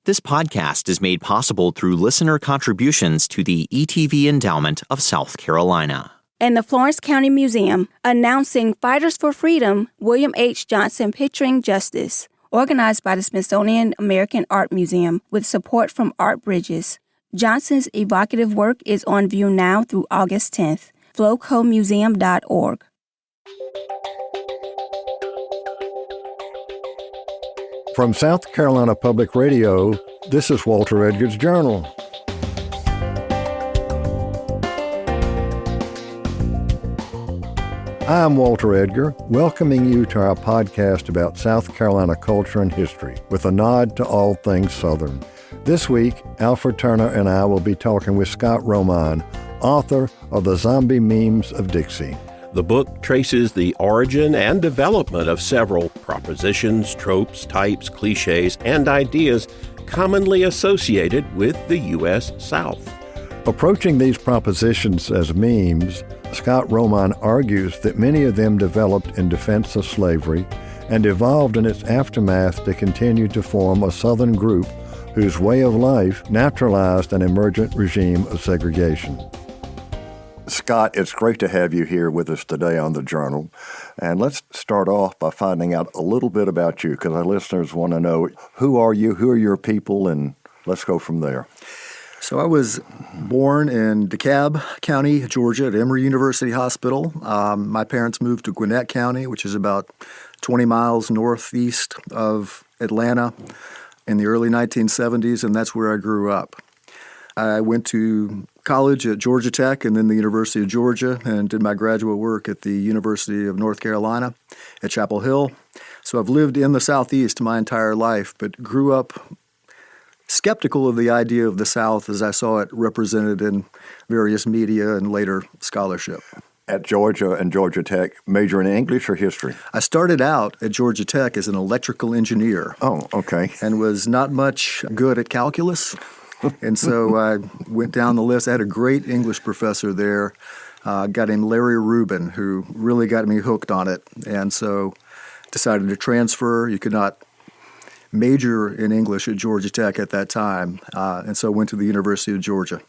This podcast is made possible through listener contributions to the ETV Endowment of South Carolina. And the Florence County Museum, announcing Fighters for Freedom, William H. Johnson Picturing Justice, organized by the Smithsonian American Art Museum with support from Art Bridges. Johnson's evocative work is on view now through August 10th. FlocoMuseum.org. From South Carolina Public Radio, this is Walter Edgar's Journal. I'm Walter Edgar, welcoming you to our podcast about South Carolina culture and history, with a nod to all things Southern. This week, Alfred Turner and I will be talking with Scott Romine, author of the Zombie Memes of Dixie. The book traces the origin and development of several propositions, tropes, types, clichés, and ideas commonly associated with the U.S. South. Approaching these propositions as memes, Scott Romine argues that many of them developed in defense of slavery and evolved in its aftermath to continue to form a Southern group whose way of life naturalized an emergent regime of segregation. Scott, it's great to have you here with us today on the Journal. And let's start off by finding out a little bit about you, because our listeners want to know, who are you, who are your people, and let's go from there. So I was born in DeKalb County, Georgia, at Emory University Hospital. My parents moved to Gwinnett County, which is about 20 miles northeast of Atlanta, in the early 1970s, and that's where I grew up. I went to college at Georgia Tech and then the University of Georgia, and did my graduate work at the University of North Carolina at Chapel Hill. So I've lived in the Southeast my entire life, but grew up skeptical of the idea of the South as I saw it represented in various media and later scholarship. At Georgia and Georgia Tech, major in English or history? I started out at Georgia Tech as an electrical engineer. Oh, okay. And was not much good at calculus. And so I went down the list. I had a great English professor there, a guy named Larry Rubin, who really got me hooked on it. And so decided to transfer. You could not major in English at Georgia Tech at that time. And so went to the University of Georgia.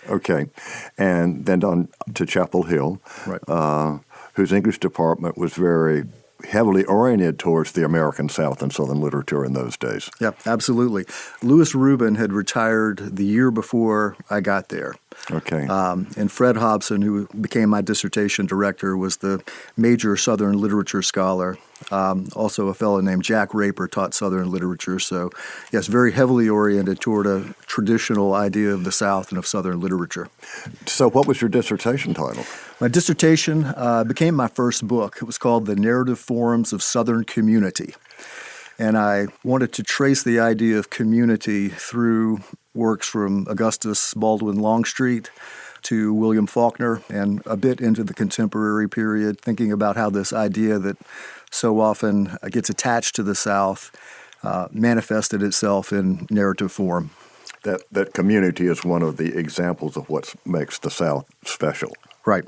Okay. And then on to Chapel Hill, Right. Whose English department was very heavily oriented towards the American South and Southern literature in those days. Yeah, absolutely. Lewis Rubin had retired the year before I got there. Okay. And Fred Hobson, who became my dissertation director, was the major Southern literature scholar. Also a fellow named Jack Raper taught Southern literature. So, yes, very heavily oriented toward a traditional idea of the South and of Southern literature. So what was your dissertation title? My dissertation became my first book. It was called The Narrative Forms of Southern Community. And I wanted to trace the idea of community through works from Augustus Baldwin Longstreet to William Faulkner and a bit into the contemporary period, thinking about how this idea that so often gets attached to the South manifested itself in narrative form. That community is one of the examples of what makes the South special. Right.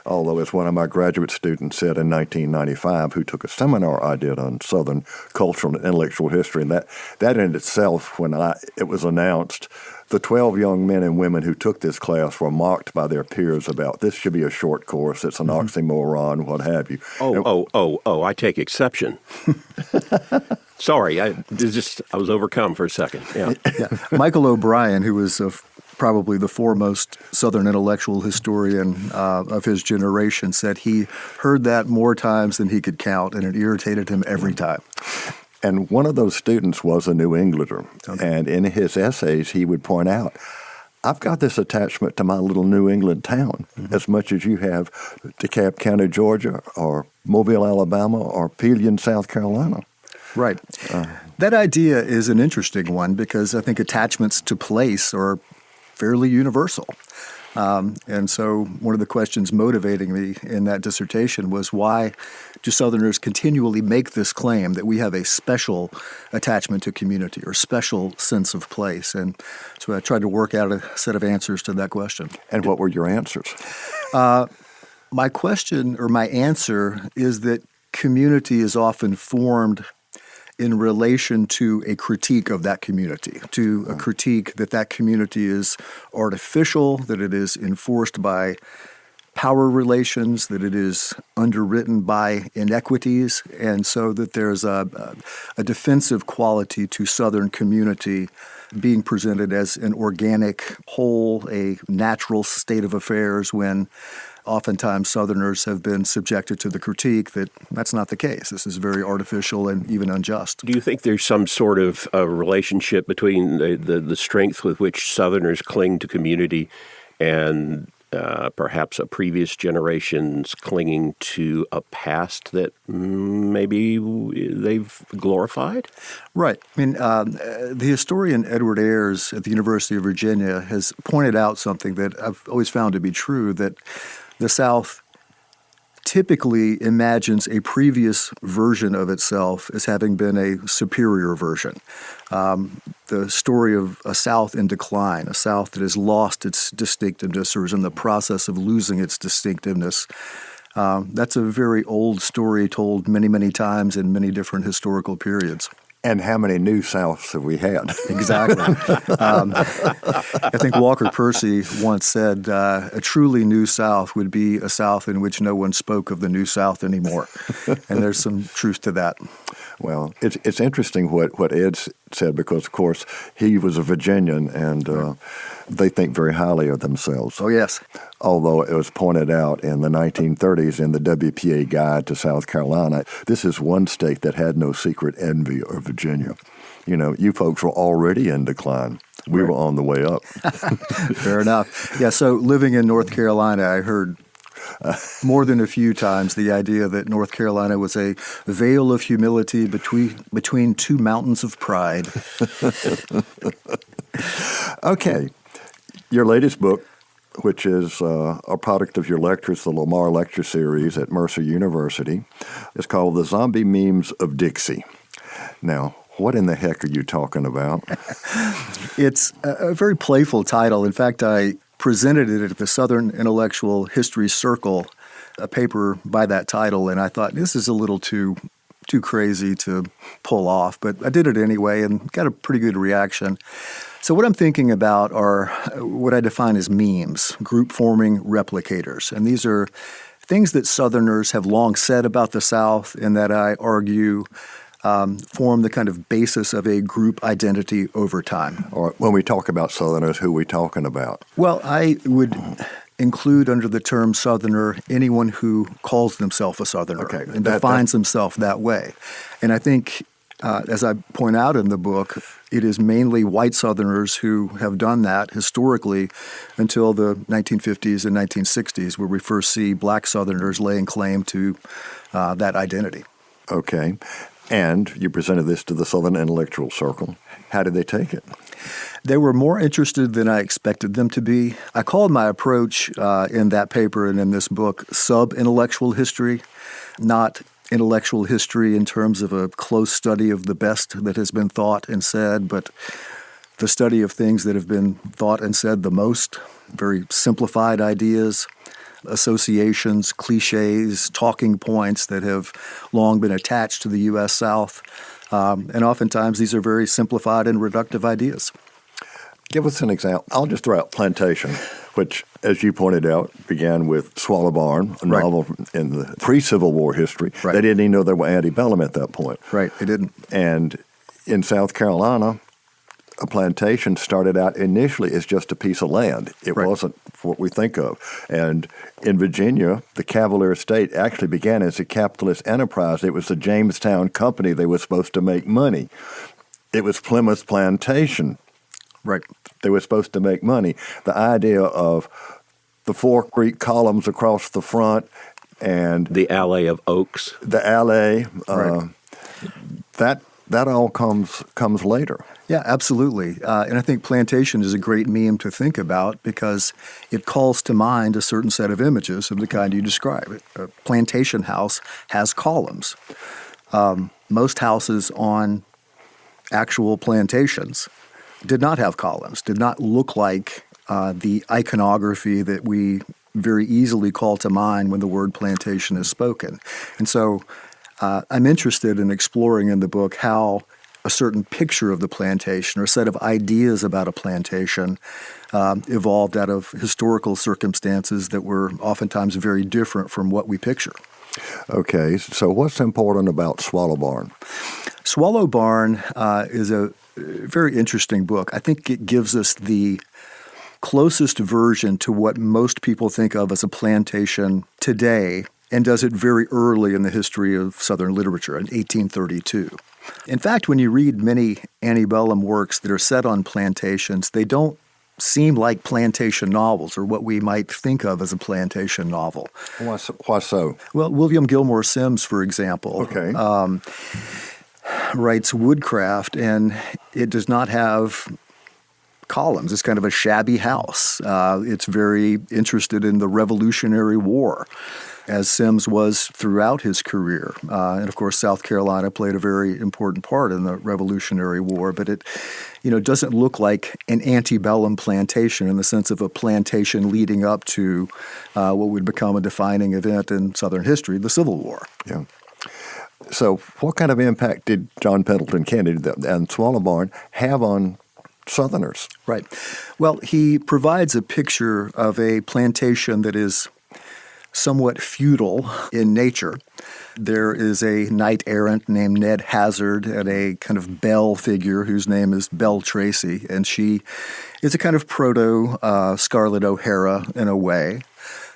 Although, as one of my graduate students said in 1995, who took a seminar I did on Southern cultural and intellectual history, and that in itself, when it was announced, the 12 young men and women who took this class were mocked by their peers about, this should be a short course, it's an oxymoron, what have you. I take exception. Sorry, I was overcome for a second. Yeah. Michael O'Brien, who was probably the foremost Southern intellectual historian of his generation, said he heard that more times than he could count, and it irritated him every time. And one of those students was a New Englander. Okay. And in his essays, he would point out, I've got this attachment to my little New England town as much as you have DeKalb County, Georgia, or Mobile, Alabama, or Pelion, South Carolina. Right. That idea is an interesting one because I think attachments to place are fairly universal. And so one of the questions motivating me in that dissertation was, why do Southerners continually make this claim that we have a special attachment to community or special sense of place? And so I tried to work out a set of answers to that question. And what were your answers? My question or my answer is that community is often formed in relation to a critique of that community, to a critique that that community is artificial, that it is enforced by power relations, that it is underwritten by inequities, and so that there's a defensive quality to Southern community being presented as an organic whole, a natural state of affairs, when oftentimes Southerners have been subjected to the critique that that's not the case. This is very artificial and even unjust. Do you think there's some sort of relationship between the strength with which Southerners cling to community and perhaps a previous generation's clinging to a past that maybe they've glorified? Right. I mean, the historian Edward Ayers at the University of Virginia has pointed out something that I've always found to be true, that the South typically imagines a previous version of itself as having been a superior version. The story of a South in decline, a South that has lost its distinctiveness or is in the process of losing its distinctiveness. That's a very old story told many, many times in many different historical periods. And how many New Souths have we had? Exactly. I think Walker Percy once said, a truly New South would be a South in which no one spoke of the New South anymore. And there's some truth to that. Well, it's interesting what Ed said, because, of course, he was a Virginian, and they think very highly of themselves. Oh, yes. Although it was pointed out in the 1930s in the WPA Guide to South Carolina, this is one state that had no secret envy of Virginia. You know, you folks were already in decline. We were on the way up. Fair enough. Yeah, so living in North Carolina, I heard more than a few times the idea that North Carolina was a veil of humility between two mountains of pride. Okay. Your latest book, which is a product of your lectures, the Lamar Lecture Series at Mercer University, is called The Zombie Memes of Dixie. Now, what in the heck are you talking about? It's a very playful title. In fact, I presented it at the Southern Intellectual History Circle, a paper by that title, and I thought, this is a little too crazy to pull off, but I did it anyway and got a pretty good reaction. So what I'm thinking about are what I define as memes, group-forming replicators, and these are things that Southerners have long said about the South and that I argue form the kind of basis of a group identity over time. Or when we talk about Southerners, who are we talking about? Well, I would include under the term Southerner anyone who calls themselves a Southerner and defines himself that way. And I think, as I point out in the book, it is mainly white Southerners who have done that historically until the 1950s and 1960s, where we first see black Southerners laying claim to that identity. Okay. And you presented this to the Southern Intellectual Circle. How did they take it? They were more interested than I expected them to be. I called my approach in that paper and in this book sub-intellectual history, not intellectual history in terms of a close study of the best that has been thought and said, but the study of things that have been thought and said the most, very simplified ideas, associations, clichés, talking points that have long been attached to the U.S. South. And oftentimes these are very simplified and reductive ideas. Give us an example. I'll just throw out Plantation, which, as you pointed out, began with Swallow Barn, a novel in the pre-Civil War history. Right. They didn't even know they were antebellum at that point. Right, they didn't. And in South Carolina, a plantation started out initially as just a piece of land. It wasn't what we think of. And in Virginia, the Cavalier Estate actually began as a capitalist enterprise. It was the Jamestown Company. They were supposed to make money. It was Plymouth Plantation. Right. They were supposed to make money. The idea of the 4 Greek columns across the front and the alley of oaks. The alley, that all comes later. Yeah, absolutely. And I think plantation is a great meme to think about because it calls to mind a certain set of images of the kind you describe. A plantation house has columns. Most houses on actual plantations did not have columns, did not look like the iconography that we very easily call to mind when the word plantation is spoken. And so I'm interested in exploring in the book how a certain picture of the plantation or set of ideas about a plantation evolved out of historical circumstances that were oftentimes very different from what we picture. Okay, so what's important about Swallow Barn? Swallow Barn is a very interesting book. I think it gives us the closest version to what most people think of as a plantation today, and does it very early in the history of Southern literature in 1832. In fact, when you read many antebellum works that are set on plantations, they don't seem like plantation novels or what we might think of as a plantation novel. Why so? Well, William Gilmore Simms, for example, writes woodcraft, and it does not have columns. It's kind of a shabby house. It's very interested in the Revolutionary War, as Simms was throughout his career. And of course, South Carolina played a very important part in the Revolutionary War, but it doesn't look like an antebellum plantation in the sense of a plantation leading up to what would become a defining event in Southern history, the Civil War. Yeah. So what kind of impact did John Pendleton Kennedy and Swallow Barn have on Southerners? Right. Well, he provides a picture of a plantation that is somewhat feudal in nature. There is a knight-errant named Ned Hazard and a kind of belle figure whose name is Belle Tracy, and she is a kind of proto-Scarlett O'Hara in a way.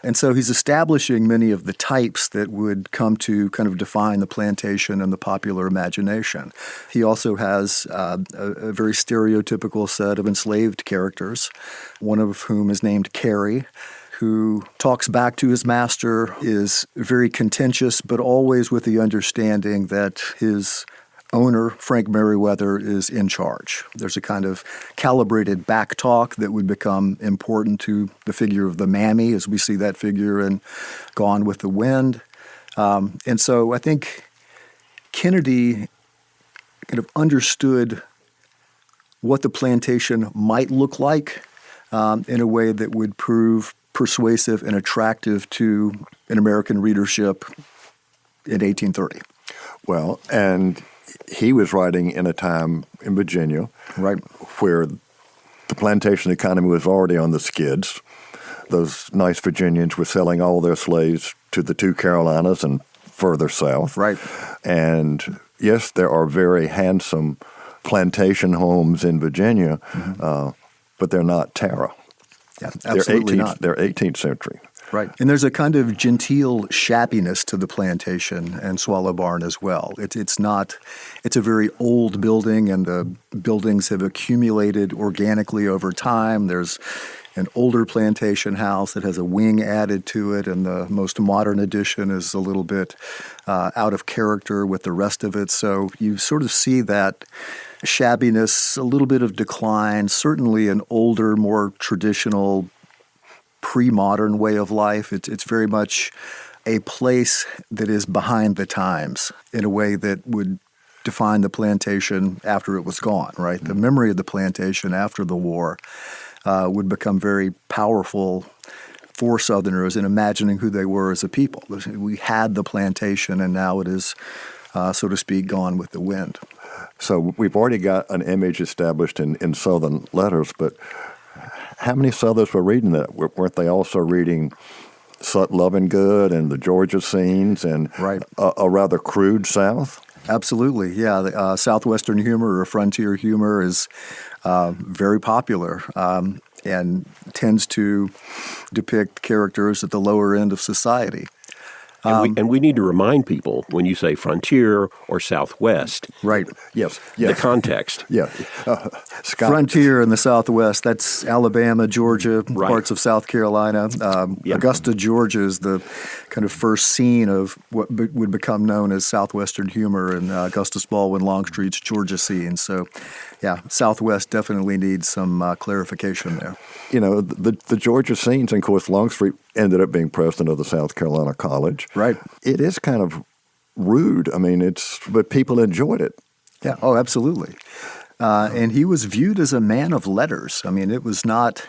And so he's establishing many of the types that would come to kind of define the plantation and the popular imagination. He also has a very stereotypical set of enslaved characters, one of whom is named Carrie, who talks back to his master, is very contentious, but always with the understanding that his owner, Frank Merriweather, is in charge. There's a kind of calibrated back talk that would become important to the figure of the mammy, as we see that figure in Gone with the Wind. And so I think Kennedy kind of understood what the plantation might look like in a way that would prove persuasive and attractive to an American readership in 1830. Well, and he was writing in a time in Virginia, right, where the plantation economy was already on the skids. Those nice Virginians were selling all their slaves to the two Carolinas and further south. Right. And yes, there are very handsome plantation homes in Virginia, but they're not Tara. Yeah, absolutely not. They're 18th century. Right. And there's a kind of genteel shabbiness to the plantation and Swallow Barn as well. It's a very old building, and the buildings have accumulated organically over time. There's an older plantation house that has a wing added to it, and the most modern addition is a little bit out of character with the rest of it. So you sort of see that shabbiness, a little bit of decline, certainly an older, more traditional pre-modern way of life. It's very much a place that is behind the times in a way that would define the plantation after it was gone, right? The memory of the plantation after the war would become very powerful for Southerners in imagining who they were as a people. We had the plantation, and now it is, so to speak, gone with the wind. So we've already got an image established in Southern letters, but how many Southerners were reading that? Weren't they also reading Lovin' Good and the Georgia scenes and right. a rather crude South? Absolutely, yeah. The, Southwestern humor or frontier humor is very popular and tends to depict characters at the lower end of society. And we need to remind people when you say frontier or Southwest. Right. Yes. The context. Yeah. Scott. Frontier in the Southwest, that's Alabama, Georgia, right. Parts of South Carolina. Augusta, Georgia is the kind of first scene of what would become known as Southwestern humor in Augustus Baldwin Longstreet's Georgia scene. So, yeah, Southwest definitely needs some clarification there. You know, the Georgia scenes, and of course, Longstreet ended up being president of the South Carolina College. Right. It is kind of rude. I mean, but people enjoyed it. Yeah. Oh, absolutely. And he was viewed as a man of letters. I mean, it was not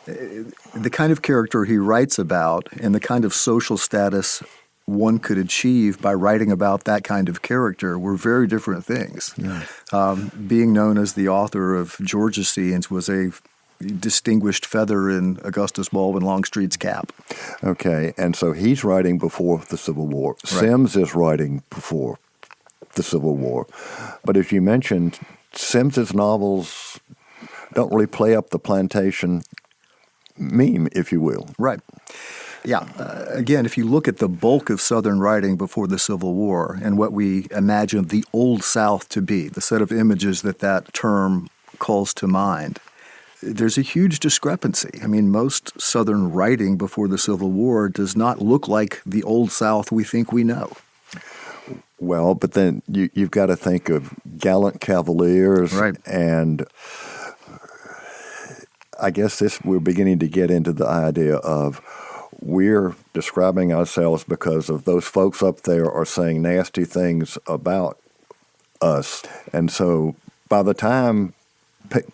the kind of character he writes about and the kind of social status one could achieve by writing about that kind of character were very different things. Yeah. Being known as the author of Georgia Scenes was a distinguished feather in Augustus Baldwin Longstreet's cap. Okay, and so he's writing before the Civil War. Right. Sims is writing before the Civil War. But as you mentioned, Sims's novels don't really play up the plantation meme, if you will. Right. Yeah. Again, if you look at the bulk of Southern writing before the Civil War and what we imagine the Old South to be, the set of images that term calls to mind, there's a huge discrepancy. I mean, most Southern writing before the Civil War does not look like the Old South we think we know. Well, but then you've got to think of gallant cavaliers, right, and I guess we're beginning to get into the idea of we're describing ourselves because of those folks up there are saying nasty things about us. And so by the time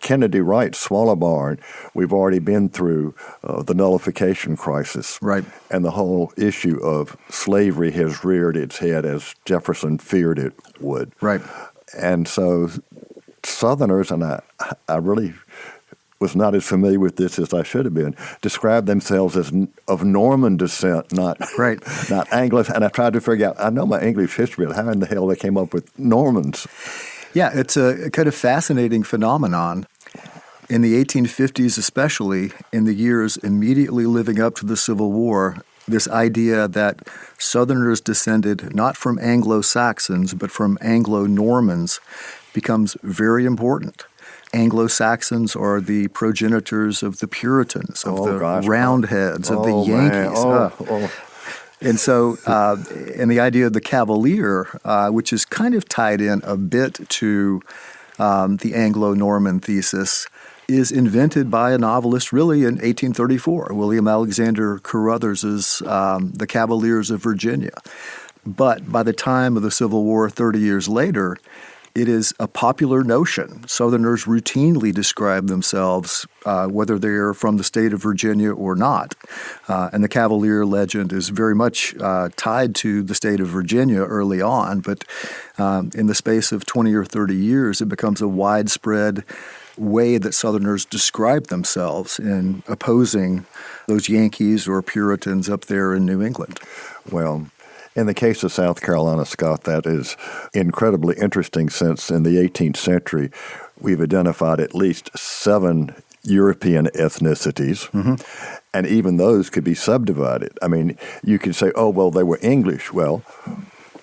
Kennedy writes Swallow Barn, we've already been through the nullification crisis. Right. And the whole issue of slavery has reared its head as Jefferson feared it would. Right. And so Southerners, and I really was not as familiar with this as I should have been, describe themselves as of Norman descent, not right, not Anglo. And I tried to figure out, I know my English history, but how in the hell they came up with Normans? Yeah, it's a kind of fascinating phenomenon. In the 1850s especially, in the years immediately living up to the Civil War, this idea that Southerners descended not from Anglo-Saxons but from Anglo-Normans becomes very important. Anglo-Saxons are the progenitors of the Puritans, of the Roundheads, of the Yankees. And so, and the idea of the Cavalier, which is kind of tied in a bit to the Anglo-Norman thesis, is invented by a novelist really in 1834, William Alexander Carruthers's The Cavaliers of Virginia. But by the time of the Civil War 30 years later, it is a popular notion. Southerners routinely describe themselves, whether they're from the state of Virginia or not. And the Cavalier legend is very much tied to the state of Virginia early on. But in the space of 20 or 30 years, it becomes a widespread way that Southerners describe themselves in opposing those Yankees or Puritans up there in New England. Well, in the case of South Carolina, Scott, that is incredibly interesting since in the 18th century, we've identified at least 7 European ethnicities, and even those could be subdivided. I mean, you could say, oh, well, they were English. Well,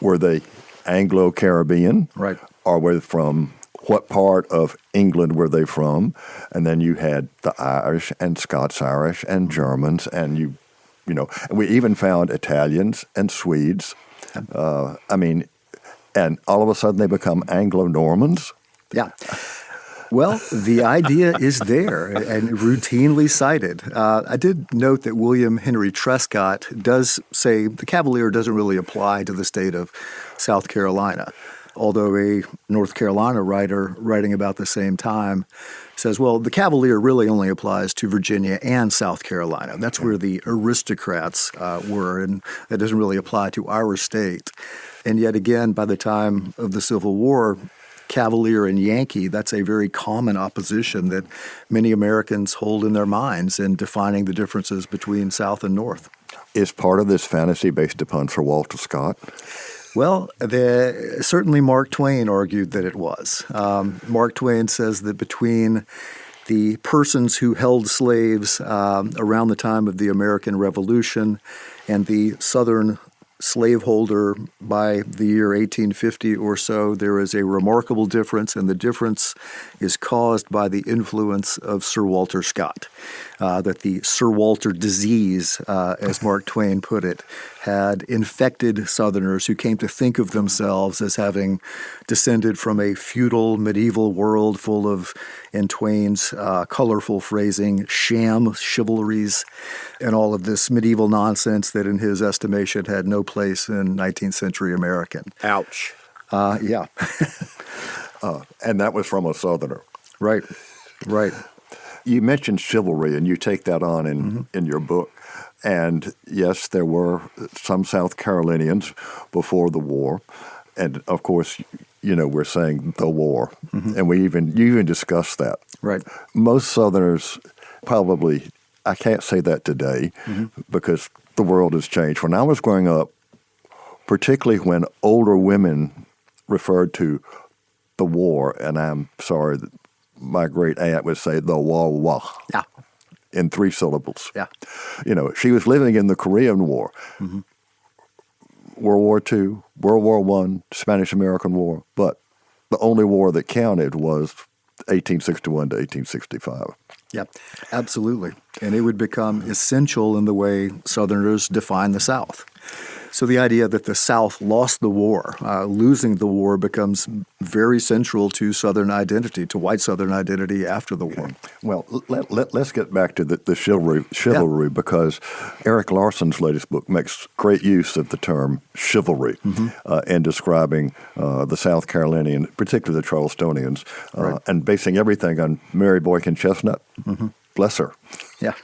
were they Anglo-Caribbean? Right. Or were they from what part of England were they from? And then you had the Irish and Scots-Irish and Germans, and you know, we even found Italians and Swedes. And all of a sudden they become Anglo-Normans. Yeah. Well, the idea is there and routinely cited. I did note that William Henry Trescott does say the Cavalier doesn't really apply to the state of South Carolina, although a North Carolina writer writing about the same time says, well, the Cavalier really only applies to Virginia and South Carolina. That's where the aristocrats were, and that doesn't really apply to our state. And yet again, by the time of the Civil War, Cavalier and Yankee, that's a very common opposition that many Americans hold in their minds in defining the differences between South and North. Is part of this fantasy based upon Sir Walter Scott? Well, certainly Mark Twain argued that it was. Mark Twain says that between the persons who held slaves around the time of the American Revolution and the Southern slaveholder by the year 1850 or so, there is a remarkable difference, and the difference is caused by the influence of Sir Walter Scott. That the Sir Walter disease, as Mark Twain put it, had infected Southerners who came to think of themselves as having descended from a feudal medieval world full of, in Twain's colorful phrasing, sham chivalries and all of this medieval nonsense that in his estimation had no place in 19th century American. Ouch. Yeah. And that was from a Southerner. Right, right. You mentioned chivalry, and you take that on in your book. And yes, there were some South Carolinians before the war. And of course, we're saying the war. And you even discussed that. Right. Most Southerners probably, I can't say that today because the world has changed. When I was growing up, particularly when older women referred to the war, and I'm sorry, my great aunt would say the war. Yeah. In 3 syllables. Yeah. She was living in the Korean War, World War II, World War I, Spanish-American War, but the only war that counted was 1861 to 1865. Yeah, absolutely. And it would become essential in the way Southerners define the South. So the idea that the South lost the war, losing the war, becomes very central to Southern identity, to white Southern identity after the war. Well, let's get back to the chivalry because Eric Larson's latest book makes great use of the term chivalry in describing the South Carolinian, particularly the Charlestonians, and basing everything on Mary Boykin Chestnut. Bless her. Yeah.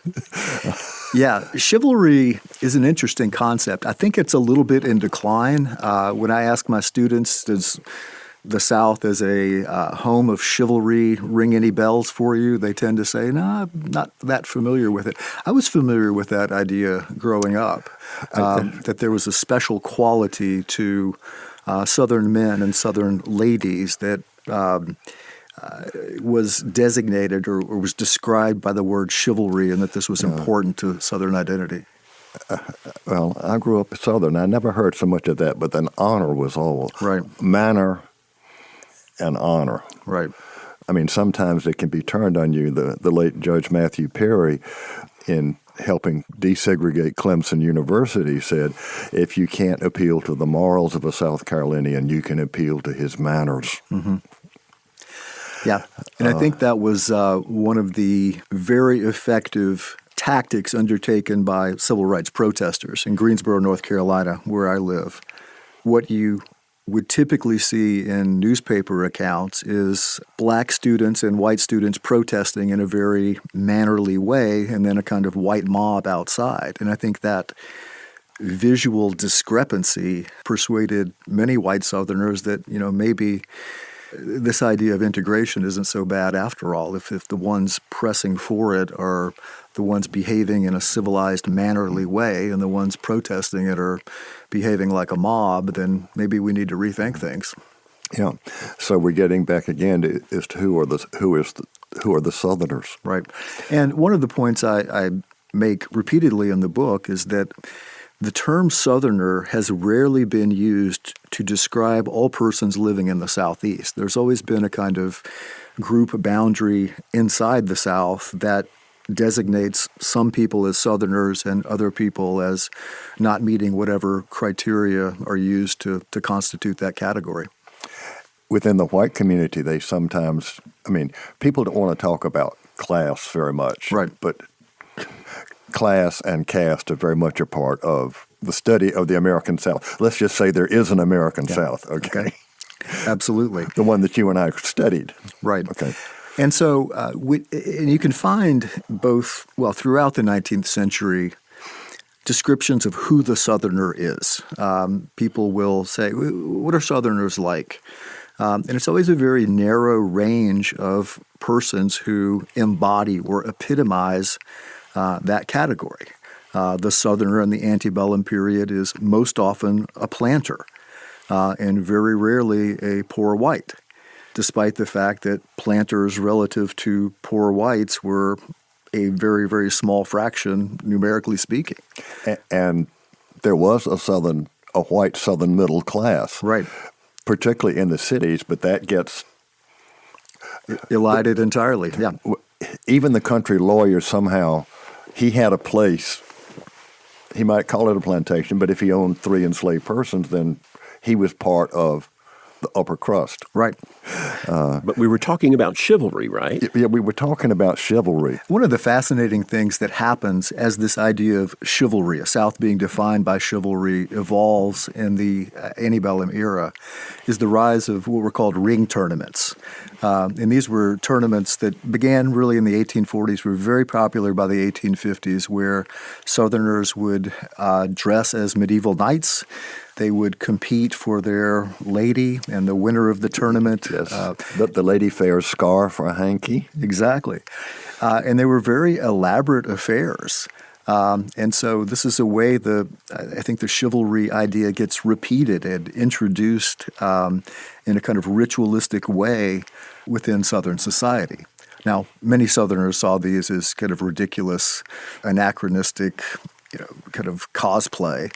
Yeah, chivalry is an interesting concept. I think it's a little bit in decline. When I ask my students, does the South as a home of chivalry ring any bells for you? They tend to say, no, I'm not that familiar with it. I was familiar with that idea growing up, that there was a special quality to Southern men and Southern ladies that was designated or was described by the word chivalry, and that this was important to Southern identity. Well, I grew up Southern. I never heard so much of that, but then honor was all. Right. Manner and honor. Right. I mean, sometimes it can be turned on you. The late Judge Matthew Perry, in helping desegregate Clemson University, said, if you can't appeal to the morals of a South Carolinian, you can appeal to his manners. Yeah, and I think that was one of the very effective tactics undertaken by civil rights protesters in Greensboro, North Carolina, where I live. What you would typically see in newspaper accounts is black students and white students protesting in a very mannerly way, and then a kind of white mob outside. And I think that visual discrepancy persuaded many white Southerners that, maybe this idea of integration isn't so bad after all. If the ones pressing for it are the ones behaving in a civilized, mannerly way, and the ones protesting it are behaving like a mob, then maybe we need to rethink things. Yeah. So we're getting back again as to who are the Southerners. Right. And one of the points I make repeatedly in the book is that the term Southerner has rarely been used to describe all persons living in the Southeast. There's always been a kind of group boundary inside the South that designates some people as Southerners and other people as not meeting whatever criteria are used to constitute that category. Within the white community, they sometimes, people don't want to talk about class very much. Right. But class and caste are very much a part of the study of the American South. Let's just say there is an American South, okay? Absolutely. The one that you and I studied. Right. Okay. And so and you can find both, throughout the 19th century, descriptions of who the Southerner is. People will say, what are Southerners like? And it's always a very narrow range of persons who embody or epitomize that category. The Southerner in the antebellum period is most often a planter and very rarely a poor white, despite the fact that planters relative to poor whites were a very, very small fraction, numerically speaking. And there was a white Southern middle class. Right. Particularly in the cities, but that gets elided entirely. Yeah. Even the country lawyer somehow, he had a place. He might call it a plantation, but if he owned 3 enslaved persons, then he was part of the upper crust. Right. But we were talking about chivalry, right? Yeah, we were talking about chivalry. One of the fascinating things that happens as this idea of chivalry, a South being defined by chivalry, evolves in the antebellum era, is the rise of what were called ring tournaments. And these were tournaments that began really in the 1840s, were very popular by the 1850s, where Southerners would dress as medieval knights. They would compete for their lady, and the winner of the tournament. Yes, the lady fair scarf or a hanky. Exactly. And they were very elaborate affairs. And so this is a way I think the chivalry idea gets repeated and introduced in a kind of ritualistic way within Southern society. Now, many Southerners saw these as kind of ridiculous, anachronistic, kind of cosplay,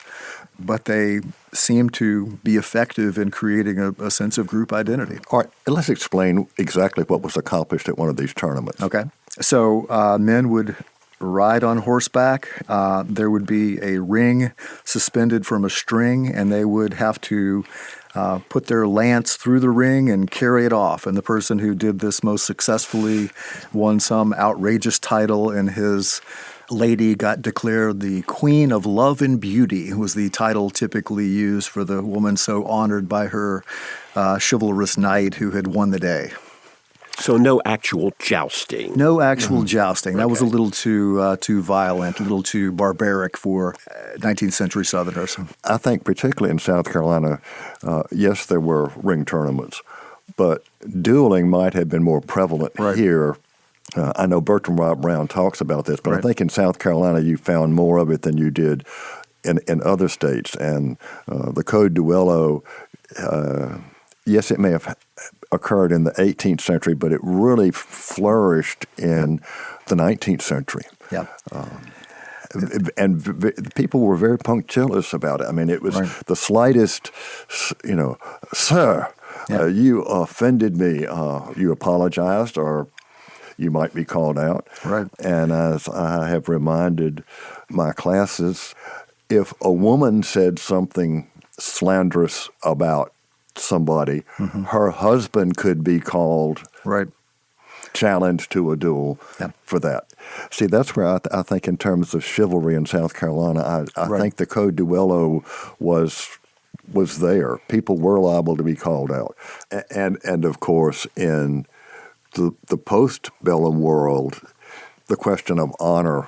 but they seem to be effective in creating a sense of group identity. All right, let's explain exactly what was accomplished at one of these tournaments. Okay. So men would ride on horseback. There would be a ring suspended from a string, and they would have to put their lance through the ring and carry it off. And the person who did this most successfully won some outrageous title, and his lady got declared the Queen of Love and Beauty, was the title typically used for the woman so honored by her chivalrous knight who had won the day. So no actual jousting. No actual jousting. That was a little too violent, a little too barbaric for 19th century Southerners. I think particularly in South Carolina, yes, there were ring tournaments, but dueling might have been more prevalent here. I know Bertram Robb Brown talks about this, but I think in South Carolina you found more of it than you did in other states. And the Code Duello, yes, it may have occurred in the 18th century, but it really flourished in the 19th century. Yeah. And people were very punctilious about it. I mean, it was the slightest, sir, you offended me. You apologized, or you might be called out. Right. And as I have reminded my classes, if a woman said something slanderous about somebody, her husband could be called, challenged to a duel for that. See, that's where I think in terms of chivalry in South Carolina, I think the Code Duello was there. People were liable to be called out. And of course, in the post-bellum world, the question of honor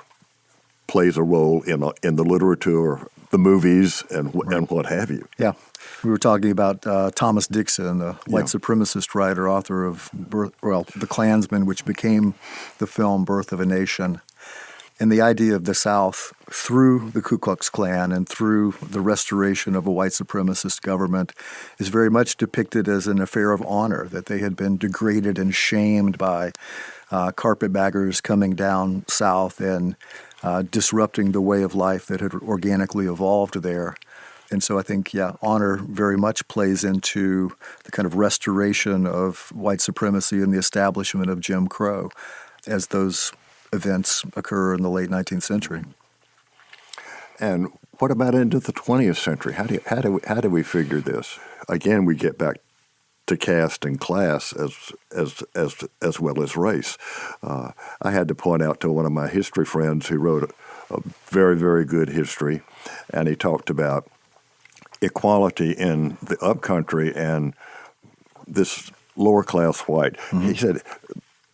plays a role in the literature, the movies, and what have you. Yeah. We were talking about Thomas Dixon, the white supremacist writer, author of The Klansman, which became the film Birth of a Nation. And the idea of the South, through the Ku Klux Klan and through the restoration of a white supremacist government, is very much depicted as an affair of honor, that they had been degraded and shamed by carpetbaggers coming down south and disrupting the way of life that had organically evolved there. And so I think, honor very much plays into the kind of restoration of white supremacy and the establishment of Jim Crow as those events occur in the late 19th century. And what about into the 20th century? How do we figure this? Again, we get back to caste and class as well as race. I had to point out to one of my history friends who wrote a very, very good history, and he talked about equality in the upcountry and this lower class white. He said,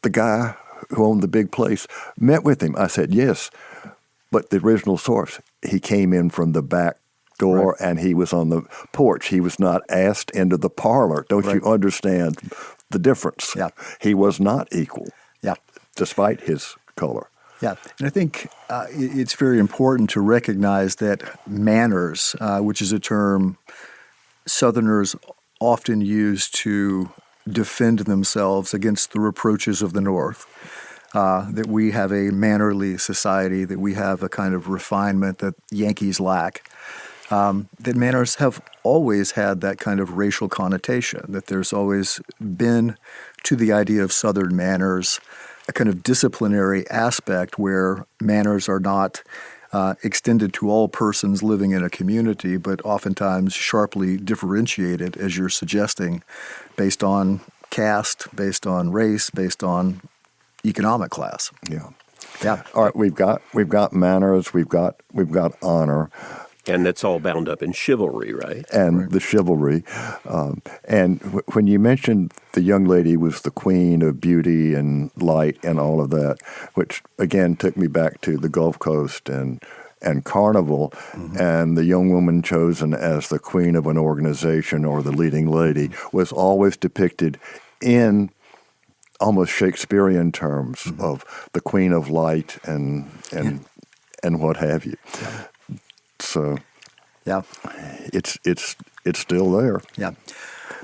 the guy who owned the big place met with him. I said, yes, but the original source, he came in from the back door and he was on the porch. He was not asked into the parlor. Don't you understand the difference? Yeah. He was not equal, despite his color. Yeah, and I think it's very important to recognize that manners, which is a term Southerners often use to defend themselves against the reproaches of the North, that we have a mannerly society, that we have a kind of refinement that Yankees lack, that manners have always had that kind of racial connotation, that there's always been to the idea of Southern manners a kind of disciplinary aspect where manners are not extended to all persons living in a community, but oftentimes sharply differentiated, as you're suggesting, based on caste, based on race, based on economic class. Yeah. Yeah. All right, we've got manners, we've got honor, And that's all bound up in chivalry, right? and the chivalry. And when you mentioned the young lady was the queen of beauty and light and all of that, which again took me back to the Gulf Coast and Carnival, and the young woman chosen as the queen of an organization or the leading lady was always depicted in almost Shakespearean terms of the queen of light and what have you. Yeah. So Yeah. it's still there. Yeah.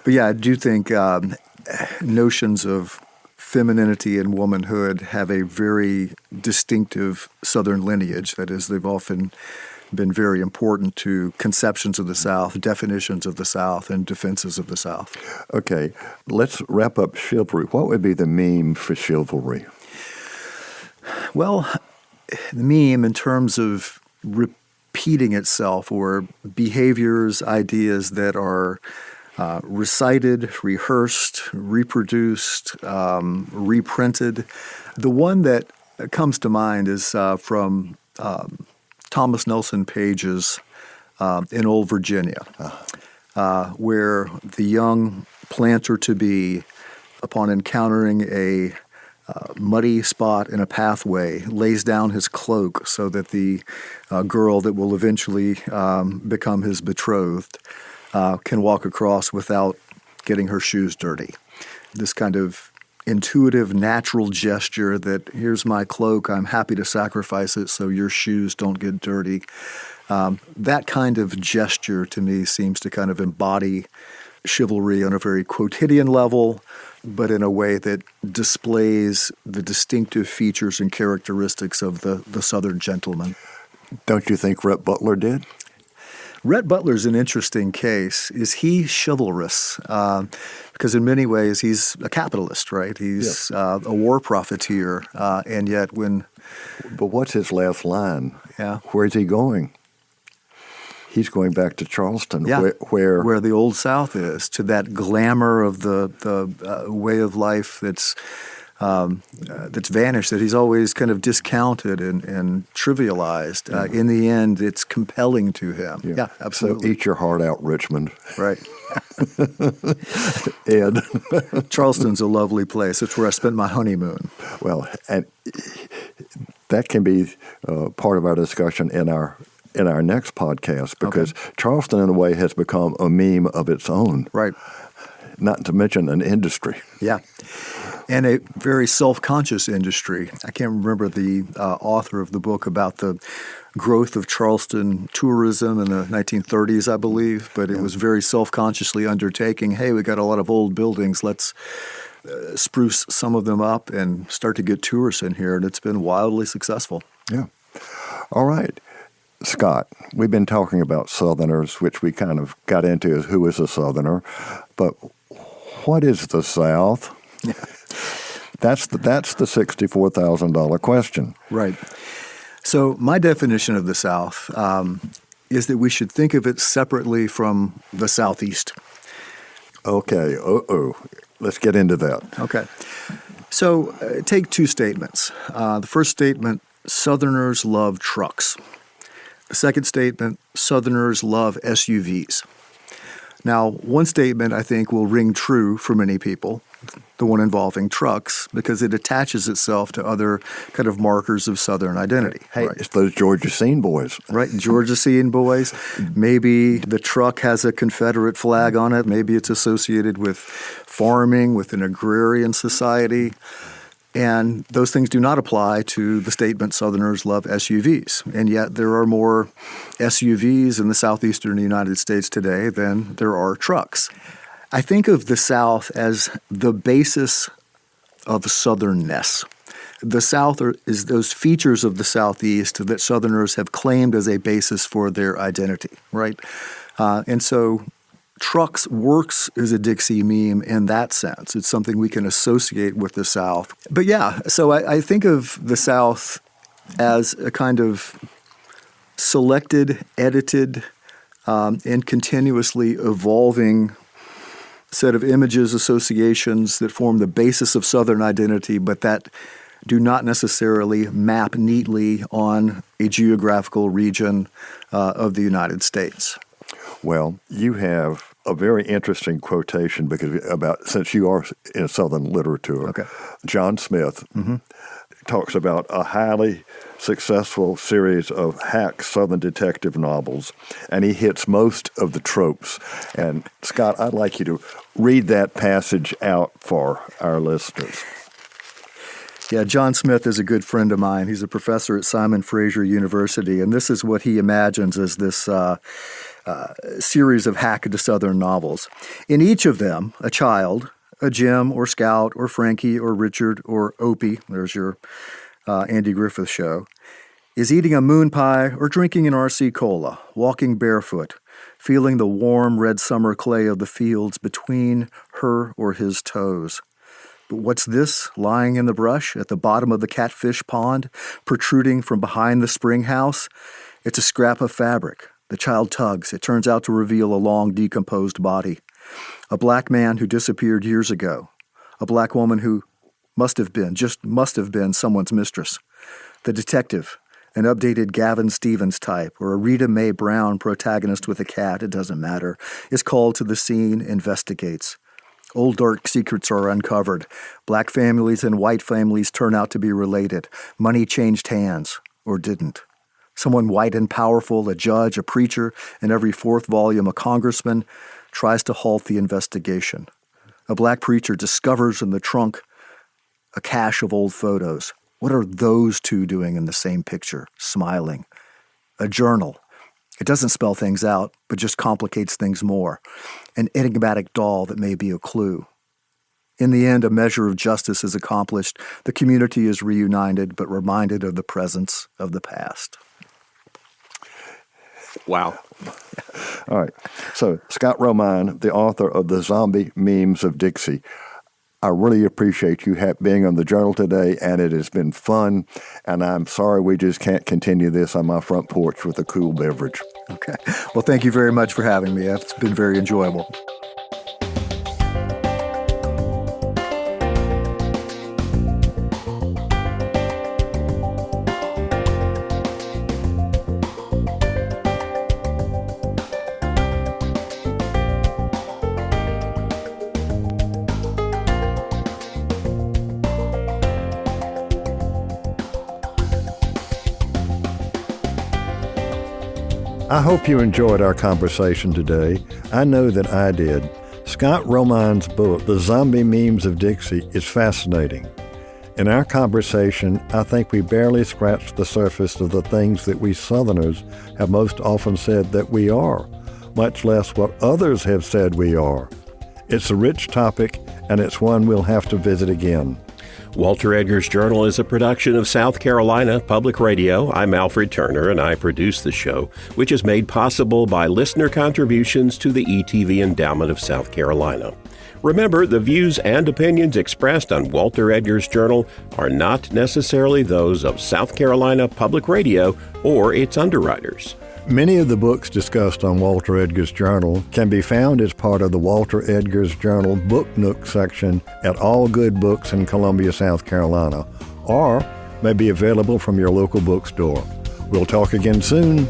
But yeah, I do think notions of femininity and womanhood have a very distinctive Southern lineage. That is, they've often been very important to conceptions of the South, definitions of the South, and defenses of the South. Okay, let's wrap up chivalry. What would be the meme for chivalry? Well, the meme in terms of repeating itself, or behaviors, ideas that are recited, rehearsed, reproduced, reprinted. The one that comes to mind is from Thomas Nelson Page's In Old Virginia, where the young planter-to-be, upon encountering a muddy spot in a pathway, lays down his cloak so that the girl that will eventually become his betrothed can walk across without getting her shoes dirty. This kind of intuitive, natural gesture that, here's my cloak, I'm happy to sacrifice it so your shoes don't get dirty. That kind of gesture to me seems to kind of embody chivalry on a very quotidian level, but in a way that displays the distinctive features and characteristics of the Southern gentleman. Don't you think Rhett Butler did? Rhett Butler's an interesting case. Is he chivalrous? Because in many ways he's a capitalist, right? He's a war profiteer, and yet when... But what's his last line? Yeah. Where's he going? He's going back to Charleston, where the Old South is, to that glamour of the way of life that's vanished, that he's always kind of discounted and trivialized. In the end, it's compelling to him. Yeah, absolutely. So eat your heart out, Richmond. Right. Ed. Charleston's a lovely place. It's where I spent my honeymoon. Well, and that can be part of our discussion in our next podcast, because Charleston, in a way, has become a meme of its own. Right. Not to mention an industry. Yeah. And a very self-conscious industry. I can't remember the author of the book about the growth of Charleston tourism in the 1930s, I believe, but it was very self-consciously undertaking, hey, we got a lot of old buildings, let's spruce some of them up and start to get tourists in here, and it's been wildly successful. Yeah. All right. Scott, we've been talking about Southerners, which we kind of got into as who is a Southerner, but what is the South? That's the $64,000 question. Right. So my definition of the South is that we should think of it separately from the Southeast. Okay. Let's get into that. Okay. So take two statements. The first statement, Southerners love trucks. The second statement, Southerners love SUVs. Now, one statement I think will ring true for many people, the one involving trucks, because it attaches itself to other kind of markers of Southern identity. Hey, it's those Georgia Scene boys. Right, Georgia Scene boys. Maybe the truck has a Confederate flag on it. Maybe it's associated with farming, with an agrarian society. And those things do not apply to the statement Southerners love SUVs. And yet there are more SUVs in the southeastern United States today than there are trucks. I think of the South as the basis of Southernness. The South is those features of the Southeast that Southerners have claimed as a basis for their identity, right? And so trucks works as a Dixie meme in that sense. It's something we can associate with the South. But yeah, so I think of the South as a kind of selected, edited, and continuously evolving set of images, associations that form the basis of Southern identity, but that do not necessarily map neatly on a geographical region of the United States. Well, you have a very interesting quotation since you are in Southern literature. Okay. John Smith talks about a highly successful series of hack Southern detective novels, and he hits most of the tropes. And Scott, I'd like you to read that passage out for our listeners. Yeah, John Smith is a good friend of mine. He's a professor at Simon Fraser University, and this is what he imagines as this series of hack to Southern novels. In each of them, a child, a Jim or Scout or Frankie or Richard or Opie, there's your Andy Griffith show, is eating a moon pie or drinking an RC Cola, walking barefoot, feeling the warm red summer clay of the fields between her or his toes. But what's this lying in the brush at the bottom of the catfish pond, protruding from behind the spring house? It's a scrap of fabric. The child tugs. It turns out to reveal a long, decomposed body. A black man who disappeared years ago. A black woman who must have been someone's mistress. The detective, an updated Gavin Stevens type, or a Rita Mae Brown protagonist with a cat, it doesn't matter, is called to the scene, investigates. Old dark secrets are uncovered. Black families and white families turn out to be related. Money changed hands, or didn't. Someone white and powerful, a judge, a preacher, and every fourth volume a congressman, tries to halt the investigation. A black preacher discovers in the trunk a cache of old photos. What are those two doing in the same picture, smiling? A journal. It doesn't spell things out, but just complicates things more. An enigmatic doll that may be a clue. In the end, a measure of justice is accomplished. The community is reunited, but reminded of the presence of the past. Wow. All right. So, Scott Romine, the author of the Zombie Memes of Dixie, I really appreciate you being on the Journal today, and it has been fun, and I'm sorry we just can't continue this on my front porch with a cool beverage. Okay. Well, thank you very much for having me. It's been very enjoyable. I hope you enjoyed our conversation today. I know that I did. Scott Romine's book, The Zombie Memes of Dixie, is fascinating. In our conversation, I think we barely scratched the surface of the things that we Southerners have most often said that we are, much less what others have said we are. It's a rich topic, and it's one we'll have to visit again. Walter Edgar's Journal is a production of South Carolina Public Radio. I'm Alfred Turner, and I produce the show, which is made possible by listener contributions to the ETV Endowment of South Carolina. Remember, the views and opinions expressed on Walter Edgar's Journal are not necessarily those of South Carolina Public Radio or its underwriters. Many of the books discussed on Walter Edgar's Journal can be found as part of the Walter Edgar's Journal Book Nook section at all good books in Columbia, South Carolina, or may be available from your local bookstore. We'll talk again soon.